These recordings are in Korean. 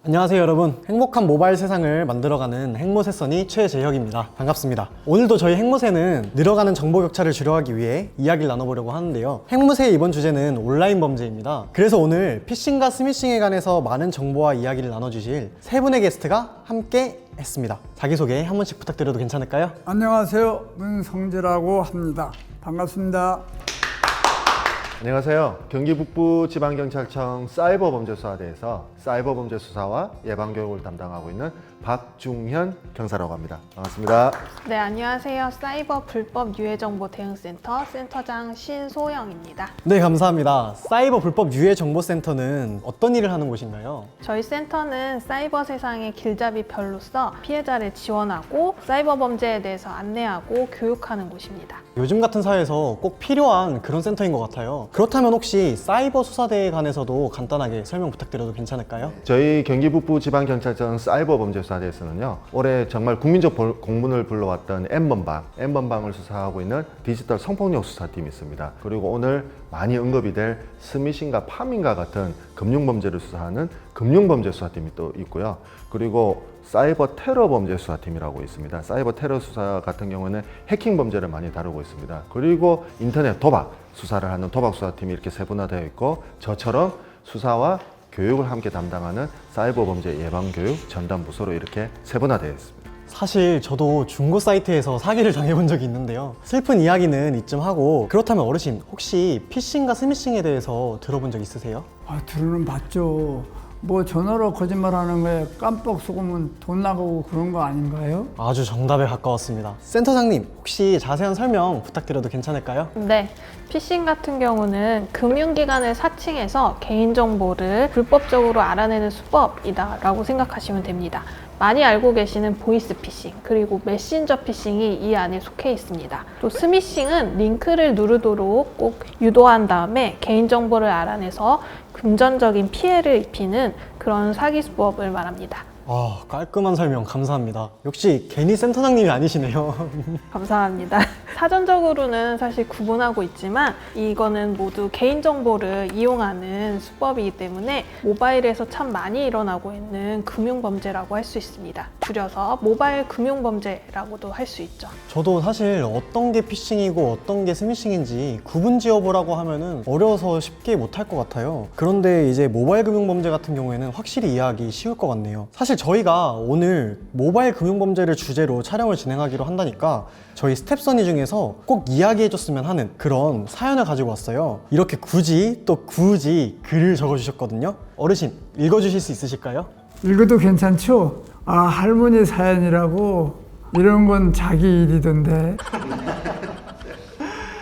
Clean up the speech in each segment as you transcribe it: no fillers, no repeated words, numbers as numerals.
안녕하세요 여러분, 행복한 모바일 세상을 만들어가는 행모세선이 최재혁입니다. 반갑습니다. 오늘도 저희 행모세는 늘어가는 정보 격차를 줄여가기 위해 이야기를 나눠보려고 하는데요, 행모세의 이번 주제는 온라인 범죄입니다. 그래서 오늘 피싱과 스미싱에 관해서 많은 정보와 이야기를 나눠주실 세 분의 게스트가 함께 했습니다. 자기소개 한 번씩 부탁드려도 괜찮을까요? 안녕하세요. 문성재라고 합니다. 반갑습니다. 안녕하세요. 경기 북부지방경찰청 사이버범죄수사대에서 사이버범죄수사와 예방교육을 담당하고 있는 박중현 경사라고 합니다. 반갑습니다. 네, 안녕하세요. 사이버 불법 유해정보 대응센터 센터장 신소영입니다. 네, 감사합니다. 사이버 불법 유해 정보센터는 어떤 일을 하는 곳인가요? 저희 센터는 사이버 세상의 길잡이 별로서 피해자를 지원하고 사이버 범죄에 대해서 안내하고 교육하는 곳입니다. 요즘 같은 사회에서 꼭 필요한 그런 센터인 것 같아요. 그렇다면 혹시 사이버 수사대에 관해서도 간단하게 설명 부탁드려도 괜찮을까요? 저희 경기 북부지방경찰청 사이버범죄수사대에서는요, 올해 정말 국민적 공분을 불러왔던 N번방을 수사하고 있는 디지털 성폭력 수사팀이 있습니다. 그리고 오늘 많이 언급이 될 스미싱과 파밍과 같은 금융범죄를 수사하는 금융범죄수사팀이 또 있고요. 그리고 사이버 테러 범죄 수사팀이라고 있습니다. 사이버 테러 수사 같은 경우는 해킹 범죄를 많이 다루고 있습니다. 그리고 인터넷 도박 수사를 하는 도박 수사팀이 이렇게 세분화되어 있고, 저처럼 수사와 교육을 함께 담당하는 사이버 범죄 예방 교육 전담 부서로 이렇게 세분화되어 있습니다. 사실 저도 중고 사이트에서 사기를 당해본 적이 있는데요, 슬픈 이야기는 이쯤 하고, 그렇다면 어르신 혹시 피싱과 스미싱에 대해서 들어본 적 있으세요? 들어는 봤죠. 뭐 전화로 거짓말하는 거에 깜빡 속으면 돈 나가고 그런 거 아닌가요? 아주 정답에 가까웠습니다. 센터장님, 혹시 자세한 설명 부탁드려도 괜찮을까요? 네, 피싱 같은 경우는 금융기관을 사칭해서 개인정보를 불법적으로 알아내는 수법이다라고 생각하시면 됩니다. 많이 알고 계시는 보이스피싱, 그리고 메신저 피싱이 이 안에 속해 있습니다. 또 스미싱은 링크를 누르도록 꼭 유도한 다음에 개인정보를 알아내서 금전적인 피해를 입히는 그런 사기 수법을 말합니다. 깔끔한 설명 감사합니다. 역시 괜히 센터장님이 아니시네요. 감사합니다. 사전적으로는 사실 구분하고 있지만 이거는 모두 개인정보를 이용하는 수법이기 때문에 모바일에서 참 많이 일어나고 있는 금융범죄라고 할 수 있습니다. 줄여서 모바일 금융범죄라고도 할 수 있죠. 저도 사실 어떤 게 피싱이고 어떤 게 스미싱인지 구분 지어보라고 하면은 어려워서 쉽게 못할 것 같아요. 그런데 이제 모바일 금융범죄 같은 경우에는 확실히 이해하기 쉬울 것 같네요. 사실 저희가 오늘 모바일 금융범죄를 주제로 촬영을 진행하기로 한다니까 저희 스텝선이 중에서 꼭 이야기해줬으면 하는 그런 사연을 가지고 왔어요. 이렇게 굳이 글을 적어주셨거든요. 어르신, 읽어주실 수 있으실까요? 읽어도 괜찮죠? 할머니 사연이라고. 이런 건 자기 일이던데.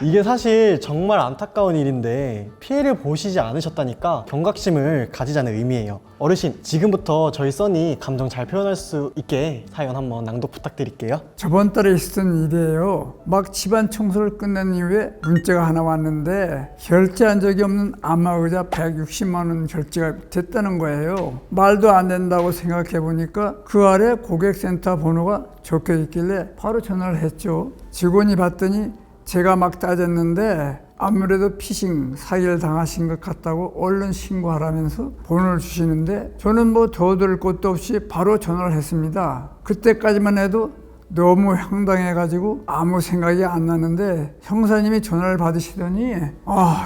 이게 사실 정말 안타까운 일인데 피해를 보시지 않으셨다니까 경각심을 가지자는 의미예요. 어르신, 지금부터 저희 써니 감정 잘 표현할 수 있게 사연 한번 낭독 부탁드릴게요. 저번 달에 있었던 일이에요. 막 집안 청소를 끝낸 이후에 문자가 하나 왔는데 결제한 적이 없는 암호의자 160만 원 결제가 됐다는 거예요. 말도 안 된다고 생각해 보니까 그 아래 고객센터 번호가 적혀 있길래 바로 전화를 했죠. 직원이 봤더니 제가 막 따졌는데 아무래도 피싱 사기를 당하신 것 같다고 얼른 신고하라면서 번호를 주시는데 저는 뭐 더 들을 것도 없이 바로 전화를 했습니다. 그때까지만 해도 너무 황당해가지고 아무 생각이 안 나는데 형사님이 전화를 받으시더니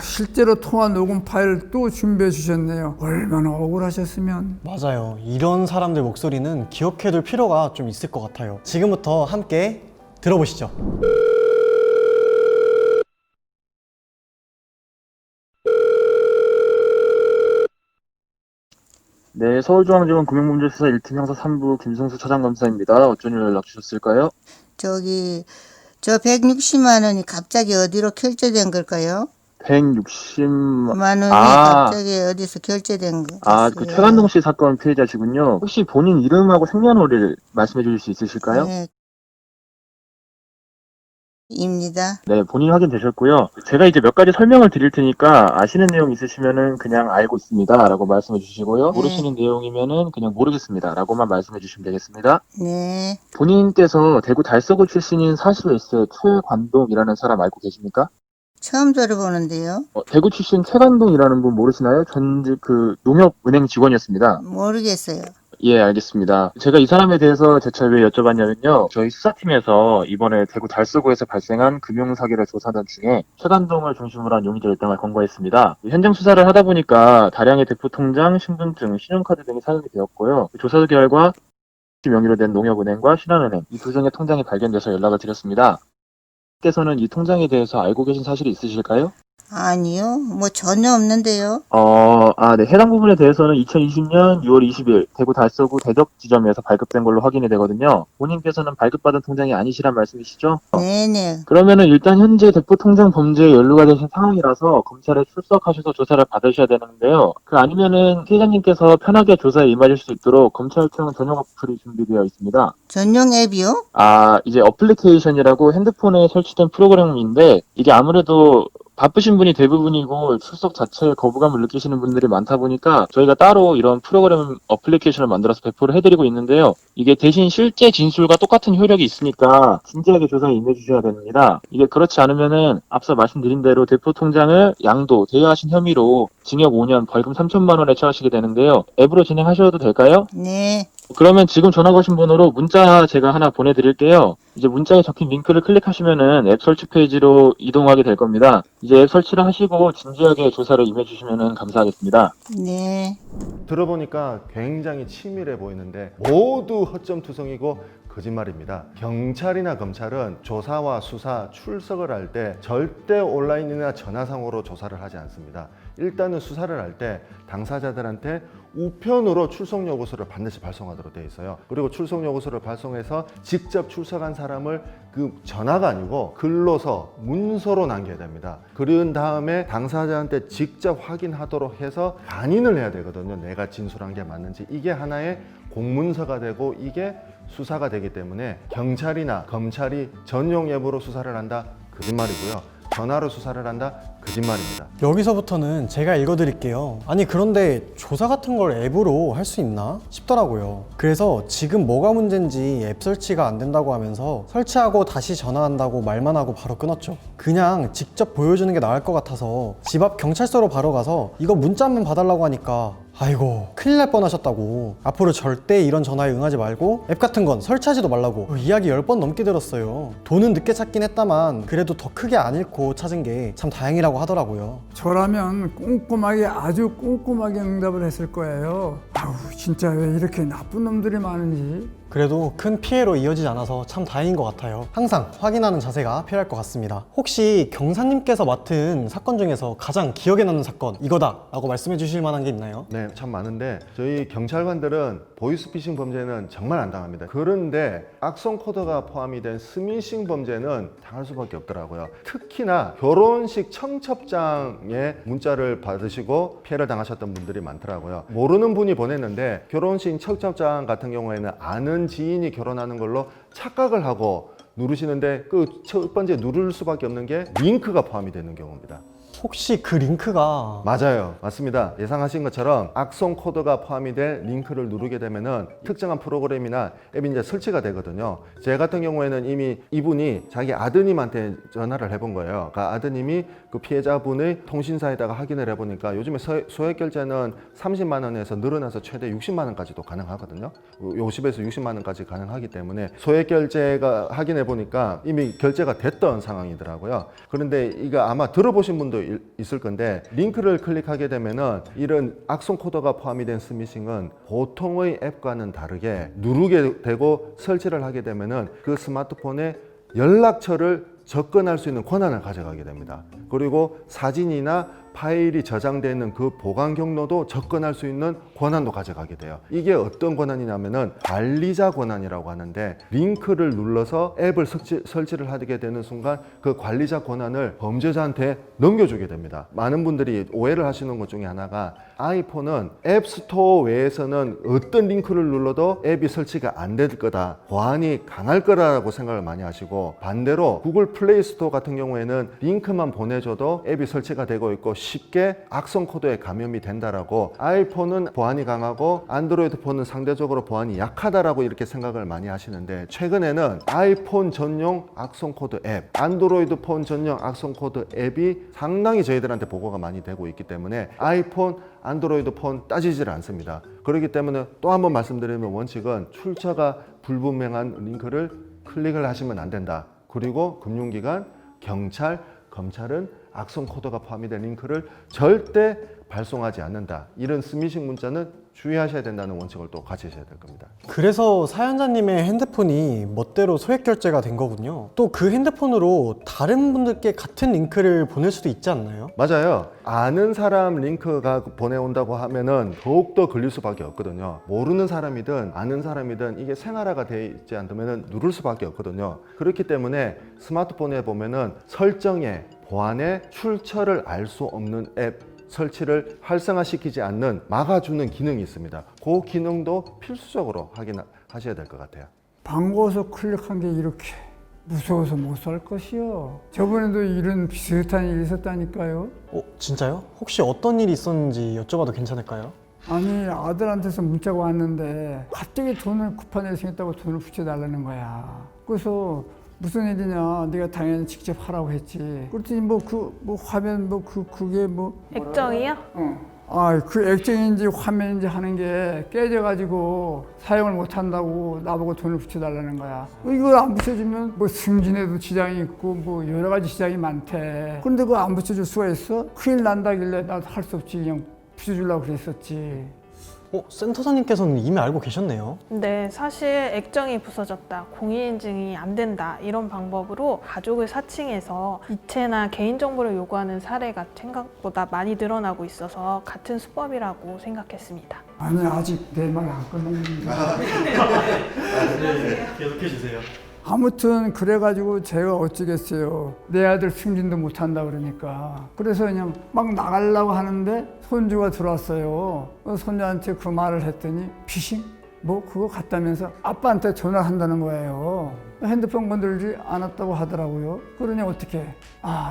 실제로 통화 녹음 파일을 또 준비해 주셨네요. 얼마나 억울하셨으면. 맞아요. 이런 사람들 목소리는 기억해둘 필요가 좀 있을 것 같아요. 지금부터 함께 들어보시죠. 네, 서울중앙지검 금융범죄수사 1팀 형사 3부 김성수 차장검사입니다. 어쩐 일로 연락 주셨을까요? 저 160만 원이 갑자기 어디로 결제된 걸까요? 160만 원이 갑자기 어디서 결제된 거? 그 최관동 씨 사건 피해자시군요. 혹시 본인 이름하고 생년월일 말씀해 주실 수 있으실까요? 네. 입니다. 네, 본인 확인되셨고요. 제가 이제 몇 가지 설명을 드릴 테니까 아시는 내용 있으시면은 그냥 알고 있습니다 라고 말씀해 주시고요. 네. 모르시는 내용이면은 그냥 모르겠습니다 라고만 말씀해 주시면 되겠습니다. 네. 본인께서 대구 달서구 출신인 41세 최관동이라는 사람 알고 계십니까? 처음 들어보는데요. 대구 출신 최관동이라는 분 모르시나요? 전직 농협은행 직원이었습니다. 모르겠어요. 예, 알겠습니다. 제가 이 사람에 대해서 제차 왜 여쭤봤냐면요. 저희 수사팀에서 이번에 대구 달서구에서 발생한 금융사기를 조사하던 중에 최관동을 중심으로 한 용의자 1등을 검거했습니다. 현장 수사를 하다 보니까 다량의 대포 통장, 신분증, 신용카드 등이 사용이 되었고요. 조사 결과 명의로 된 농협은행과 신한은행 이 두 종의 통장이 발견돼서 연락을 드렸습니다. 께서는 이 통장에 대해서 알고 계신 사실이 있으실까요? 아니요, 뭐 전혀 없는데요. 네. 해당 부분에 대해서는 2020년 6월 20일 대구 달서구 대덕 지점에서 발급된 걸로 확인이 되거든요. 본인께서는 발급받은 통장이 아니시란 말씀이시죠? 네네. 그러면은 일단 현재 대포 통장 범죄에 연루가 되신 상황이라서 검찰에 출석하셔서 조사를 받으셔야 되는데요. 그 아니면은 피해자님께서 편하게 조사에 임하실 수 있도록 검찰청 전용 어플이 준비되어 있습니다. 전용 앱이요? 이제 어플리케이션이라고 핸드폰에 설치된 프로그램인데 이게 아무래도 바쁘신 분이 대부분이고 출석 자체에 거부감을 느끼시는 분들이 많다 보니까 저희가 따로 이런 프로그램 어플리케이션을 만들어서 배포를 해드리고 있는데요. 이게 대신 실제 진술과 똑같은 효력이 있으니까 진지하게 조사에 임해주셔야 됩니다. 이게 그렇지 않으면은 앞서 말씀드린 대로 대포 통장을 양도, 대여하신 혐의로 징역 5년, 벌금 3천만 원에 처하시게 되는데요. 앱으로 진행하셔도 될까요? 네. 그러면 지금 전화 거신 번호로 문자 제가 하나 보내드릴게요. 이제 문자에 적힌 링크를 클릭하시면은 앱 설치 페이지로 이동하게 될 겁니다. 이제 앱 설치를 하시고 진지하게 조사를 임해주시면 감사하겠습니다. 네. 들어보니까 굉장히 치밀해 보이는데 모두 허점투성이고 거짓말입니다. 경찰이나 검찰은 조사와 수사, 출석을 할 때 절대 온라인이나 전화상으로 조사를 하지 않습니다. 일단은 수사를 할 때 당사자들한테 우편으로 출석 요구서를 반드시 발송하도록 되어 있어요. 그리고 출석 요구서를 발송해서 직접 출석한 사람을 그 전화가 아니고 글로서, 문서로 남겨야 됩니다. 그런 다음에 당사자한테 직접 확인하도록 해서 반인을 해야 되거든요. 내가 진술한 게 맞는지. 이게 하나의 공문서가 되고 이게 수사가 되기 때문에 경찰이나 검찰이 전용 앱으로 수사를 한다? 거짓말이고요. 전화로 수사를 한다? 거짓말입니다. 여기서부터는 제가 읽어드릴게요. 아니 그런데 조사 같은 걸 앱으로 할 수 있나 싶더라고요. 그래서 지금 뭐가 문제인지 앱 설치가 안 된다고 하면서 설치하고 다시 전화한다고 말만 하고 바로 끊었죠. 그냥 직접 보여주는 게 나을 것 같아서 집 앞 경찰서로 바로 가서 이거 문자만 봐달라고 하니까 아이고 큰일 날 뻔하셨다고, 앞으로 절대 이런 전화에 응하지 말고 앱 같은 건 설치하지도 말라고 이야기 10번 넘게 들었어요. 돈은 늦게 찾긴 했다만 그래도 더 크게 안 잃고 찾은 게 참 다행이라고 하더라고요. 저라면 꼼꼼하게, 아주 꼼꼼하게 응답을 했을 거예요. 아우, 진짜 왜 이렇게 나쁜 놈들이 많은지. 그래도 큰 피해로 이어지지 않아서 참 다행인 것 같아요. 항상 확인하는 자세가 필요할 것 같습니다. 혹시 경사님께서 맡은 사건 중에서 가장 기억에 남는 사건 이거다 라고 말씀해 주실 만한 게 있나요? 네, 참 많은데 저희 경찰관들은 보이스피싱 범죄는 정말 안 당합니다. 그런데 악성 코드가 포함이 된 스미싱 범죄는 당할 수밖에 없더라고요. 특히나 결혼식 청첩장에 문자를 받으시고 피해를 당하셨던 분들이 많더라고요. 모르는 분이 보냈는데 결혼식 청첩장 같은 경우에는 아는 지인이 결혼하는 걸로 착각을 하고 누르시는데 그 첫 번째 누를 수밖에 없는 게 링크가 포함이 되는 경우입니다. 혹시 그 링크가 맞아요. 맞습니다. 예상하신 것처럼 악성 코드가 포함이 된 링크를 누르게 되면은 특정한 프로그램이나 앱이 이제 설치가 되거든요. 제 같은 경우에는 이미 이분이 자기 아드님한테 전화를 해본 거예요. 그러니까 아드님이 그 피해자분의 통신사에다가 확인을 해보니까 요즘에 소액 결제는 30만 원에서 늘어나서 최대 60만 원까지도 가능하거든요. 50에서 60만 원까지 가능하기 때문에 소액 결제가 확인해 보니까 이미 결제가 됐던 상황이더라고요. 그런데 이거 아마 들어보신 분도 있을 건데 링크를 클릭하게 되면은 이런 악성 코드가 포함이 된 스미싱은 보통의 앱과는 다르게 누르게 되고 설치를 하게 되면은 그 스마트폰에 연락처를 접근할 수 있는 권한을 가져가게 됩니다. 그리고 사진이나 파일이 저장되어 있는 그 보관 경로도 접근할 수 있는 권한도 가져가게 돼요. 이게 어떤 권한이냐면은 관리자 권한이라고 하는데 링크를 눌러서 앱을 설치를 하게 되는 순간 그 관리자 권한을 범죄자한테 넘겨주게 됩니다. 많은 분들이 오해를 하시는 것 중에 하나가 아이폰은 앱스토어 외에서는 어떤 링크를 눌러도 앱이 설치가 안 될 거다, 보안이 강할 거라고 생각을 많이 하시고, 반대로 구글 플레이 스토어 같은 경우에는 링크만 보내줘도 앱이 설치가 되고 있고 쉽게 악성 코드에 감염이 된다라고, 아이폰은 보안이 강하고 안드로이드 폰은 상대적으로 보안이 약하다라고 이렇게 생각을 많이 하시는데, 최근에는 아이폰 전용 악성 코드 앱, 안드로이드 폰 전용 악성 코드 앱이 상당히 저희들한테 보고가 많이 되고 있기 때문에 아이폰, 안드로이드 폰 따지질 않습니다. 그렇기 때문에 또 한 번 말씀드리면, 원칙은 출처가 불분명한 링크를 클릭을 하시면 안 된다. 그리고 금융기관, 경찰, 검찰은 악성 코드가 포함이 된 링크를 절대 발송하지 않는다. 이런 스미싱 문자는 주의하셔야 된다는 원칙을 또 가지셔야 될 겁니다. 그래서 사연자님의 핸드폰이 멋대로 소액 결제가 된 거군요. 또 그 핸드폰으로 다른 분들께 같은 링크를 보낼 수도 있지 않나요? 맞아요. 아는 사람 링크가 보내온다고 하면은 더욱더 걸릴 수밖에 없거든요. 모르는 사람이든 아는 사람이든 이게 생활화가 되어 있지 않으면 누를 수밖에 없거든요. 그렇기 때문에 스마트폰에 보면은 설정에, 보안에 출처를 알 수 없는 앱 설치를 활성화시키지 않는 막아주는 기능이 있습니다. 그 기능도 필수적으로 확인하셔야 될 것 같아요. 반가워서 클릭한 게 이렇게 무서워서 못 살 것이요. 저번에도 이런 비슷한 일이 있었다니까요. 진짜요? 혹시 어떤 일이 있었는지 여쭤봐도 괜찮을까요? 아니, 아들한테서 문자가 왔는데 갑자기 돈을 급한 일이 생겼다고 돈을 붙여달라는 거야. 그래서 무슨 일이냐, 네가 당연히 직접 하라고 했지. 그랬더니 화면 그게 액정이요? 그 액정인지 화면인지 하는 게 깨져가지고 사용을 못 한다고 나보고 돈을 붙여달라는 거야. 이걸 안 붙여주면 승진에도 지장이 있고 여러 가지 지장이 많대. 그런데 그거 안 붙여줄 수가 있어? 큰일 난다길래 나도 할 수 없지, 그냥 붙여주려고 그랬었지. 센터장님께서는 이미 알고 계셨네요. 네, 사실 액정이 부서졌다, 공인인증이 안 된다 이런 방법으로 가족을 사칭해서 이체나 개인정보를 요구하는 사례가 생각보다 많이 늘어나고 있어서 같은 수법이라고 생각했습니다. 아니, 아직 내 말 안 끝났는데. 계속해 주세요. 아무튼 그래가지고 제가 어찌겠어요. 내 아들 승진도 못한다 그러니까. 그래서 그냥 막 나가려고 하는데 손주가 들어왔어요. 손주한테 그 말을 했더니 피싱? 그거 같다면서 아빠한테 전화를 한다는 거예요. 핸드폰 건들지 않았다고 하더라고요. 그러니 어떻게?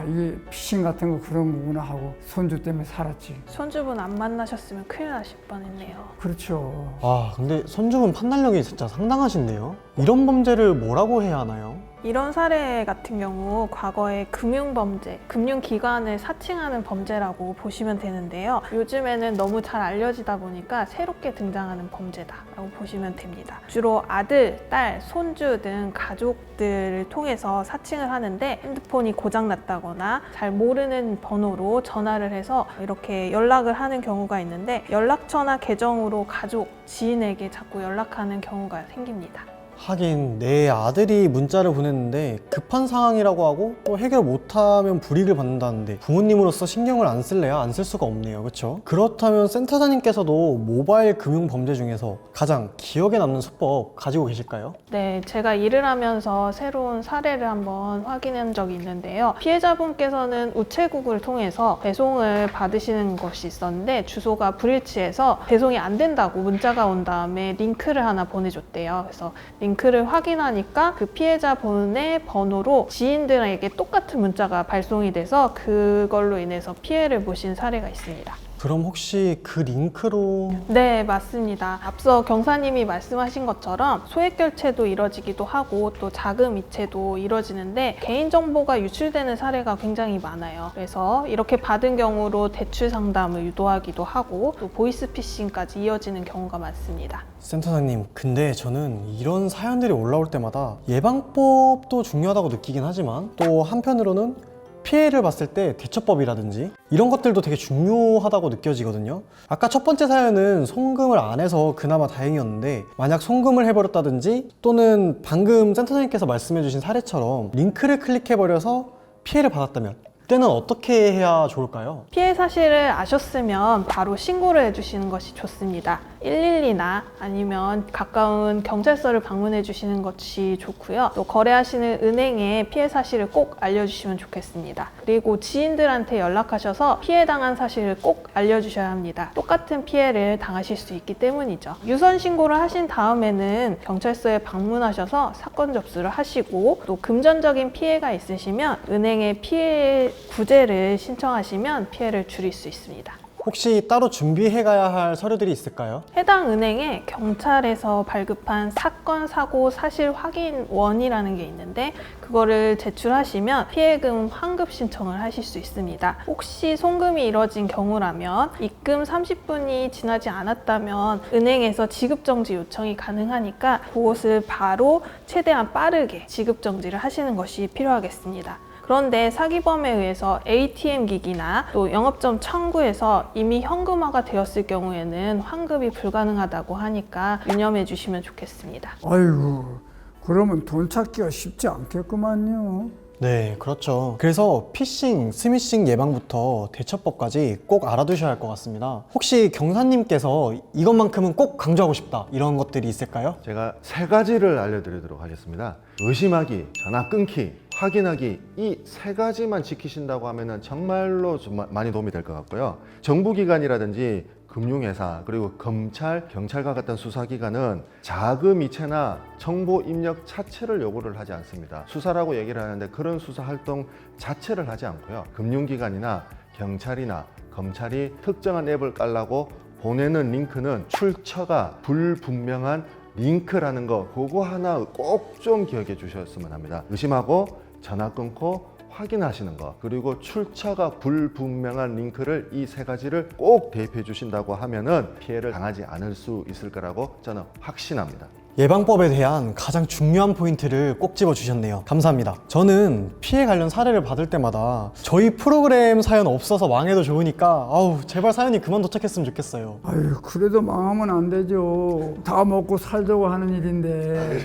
이게 피싱 같은 거 그런 거구나 하고 손주 때문에 살았지. 손주분 안 만나셨으면 큰일 나실 뻔했네요. 그렇죠. 근데 손주분 판단력이 진짜 상당하신데요? 이런 범죄를 뭐라고 해야 하나요? 이런 사례 같은 경우 과거에 금융범죄, 금융기관을 사칭하는 범죄라고 보시면 되는데요. 요즘에는 너무 잘 알려지다 보니까 새롭게 등장하는 범죄다라고 보시면 됩니다. 주로 아들, 딸, 손주 등 가족들을 통해서 사칭을 하는데, 핸드폰이 고장났다거나 잘 모르는 번호로 전화를 해서 이렇게 연락을 하는 경우가 있는데, 연락처나 계정으로 가족, 지인에게 자꾸 연락하는 경우가 생깁니다. 하긴 내 아들이 문자를 보냈는데 급한 상황이라고 하고 또 해결 못하면 불이익을 받는다는데 부모님으로서 신경을 안 쓸래야 안 쓸 수가 없네요. 그렇죠? 그렇다면 센터장님께서도 모바일 금융 범죄 중에서 가장 기억에 남는 수법 가지고 계실까요? 네, 제가 일을 하면서 새로운 사례를 한번 확인한 적이 있는데요. 피해자분께서는 우체국을 통해서 배송을 받으시는 것이 있었는데, 주소가 불일치해서 배송이 안 된다고 문자가 온 다음에 링크를 하나 보내줬대요. 그래서 링크를 확인하니까 그 피해자분의 번호로 지인들에게 똑같은 문자가 발송이 돼서 그걸로 인해서 피해를 보신 사례가 있습니다. 그럼 혹시 그 링크로... 네, 맞습니다. 앞서 경사님이 말씀하신 것처럼 소액 결제도 이뤄지기도 하고 또 자금 이체도 이뤄지는데, 개인정보가 유출되는 사례가 굉장히 많아요. 그래서 이렇게 받은 경우로 대출 상담을 유도하기도 하고 또 보이스피싱까지 이어지는 경우가 많습니다. 센터장님, 근데 저는 이런 사연들이 올라올 때마다 예방법도 중요하다고 느끼긴 하지만 또 한편으로는 피해를 봤을 때 대처법이라든지 이런 것들도 되게 중요하다고 느껴지거든요. 아까 첫 번째 사연은 송금을 안 해서 그나마 다행이었는데, 만약 송금을 해버렸다든지 또는 방금 센터장님께서 말씀해주신 사례처럼 링크를 클릭해버려서 피해를 받았다면 그때는 어떻게 해야 좋을까요? 피해 사실을 아셨으면 바로 신고를 해주시는 것이 좋습니다. 112나 아니면 가까운 경찰서를 방문해 주시는 것이 좋고요. 또 거래하시는 은행에 피해 사실을 꼭 알려주시면 좋겠습니다. 그리고 지인들한테 연락하셔서 피해 당한 사실을 꼭 알려주셔야 합니다. 똑같은 피해를 당하실 수 있기 때문이죠. 유선 신고를 하신 다음에는 경찰서에 방문하셔서 사건 접수를 하시고 또 금전적인 피해가 있으시면 은행에 피해 구제를 신청하시면 피해를 줄일 수 있습니다. 혹시 따로 준비해 가야 할 서류들이 있을까요? 해당 은행에 경찰에서 발급한 사건, 사고, 사실 확인원이라는 게 있는데 그거를 제출하시면 피해금 환급 신청을 하실 수 있습니다. 혹시 송금이 이뤄진 경우라면 입금 30분이 지나지 않았다면 은행에서 지급정지 요청이 가능하니까 그것을 바로 최대한 빠르게 지급정지를 하시는 것이 필요하겠습니다. 그런데 사기범에 의해서 ATM 기기나 또 영업점 창구에서 이미 현금화가 되었을 경우에는 환급이 불가능하다고 하니까 유념해 주시면 좋겠습니다. 아이고, 그러면 돈 찾기가 쉽지 않겠구만요. 네, 그렇죠. 그래서 피싱, 스미싱 예방부터 대처법까지 꼭 알아두셔야 할 것 같습니다. 혹시 경사님께서 이것만큼은 꼭 강조하고 싶다 이런 것들이 있을까요? 제가 3가지를 알려드리도록 하겠습니다. 의심하기, 전화 끊기, 확인하기, 이 3가지만 지키신다고 하면 정말로 많이 도움이 될 것 같고요. 정부기관이라든지 금융회사, 그리고 검찰, 경찰과 같은 수사기관은 자금 이체나 정보 입력 자체를 요구를 하지 않습니다. 수사라고 얘기를 하는데 그런 수사 활동 자체를 하지 않고요. 금융기관이나 경찰이나 검찰이 특정한 앱을 깔라고 보내는 링크는 출처가 불분명한 링크라는 거, 그거 하나 꼭 좀 기억해 주셨으면 합니다. 의심하고 전화 끊고 확인하시는 거, 그리고 출처가 불분명한 링크를 이 3가지를 꼭 대입해 주신다고 하면은 피해를 당하지 않을 수 있을 거라고 저는 확신합니다. 예방법에 대한 가장 중요한 포인트를 꼭 집어주셨네요. 감사합니다. 저는 피해 관련 사례를 받을 때마다 저희 프로그램 사연 없어서 망해도 좋으니까 아우 제발 사연이 그만 도착했으면 좋겠어요. 아유, 그래도 망하면 안 되죠. 다 먹고 살자고 하는 일인데.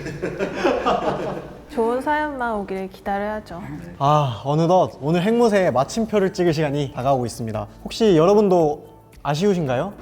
좋은 사연만 오기를 기다려야죠. 아, 어느덧 오늘 행무새 마침표를 찍을 시간이 다가오고 있습니다. 혹시 여러분도 아쉬우신가요?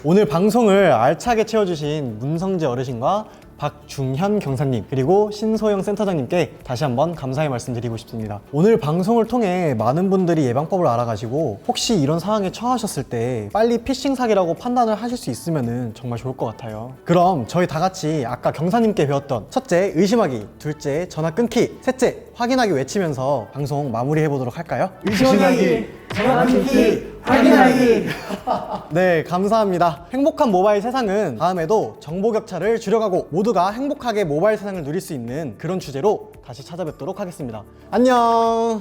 오늘 방송을 알차게 채워주신 문성재 어르신과 박중현 경사님 그리고 신소영 센터장님께 다시 한번 감사의 말씀드리고 싶습니다. 오늘 방송을 통해 많은 분들이 예방법을 알아가시고 혹시 이런 상황에 처하셨을 때 빨리 피싱 사기라고 판단을 하실 수 있으면 정말 좋을 것 같아요. 그럼 저희 다 같이 아까 경사님께 배웠던 첫째 의심하기, 둘째 전화 끊기, 셋째 확인하기 외치면서 방송 마무리해 보도록 할까요? 의심하기, 전화 끊기, 확인하기. 네, 감사합니다. 행복한 모바일 세상은 다음에도 정보 격차를 줄여가고 모두가 행복하게 모바일 세상을 누릴 수 있는 그런 주제로 다시 찾아뵙도록 하겠습니다. 안녕.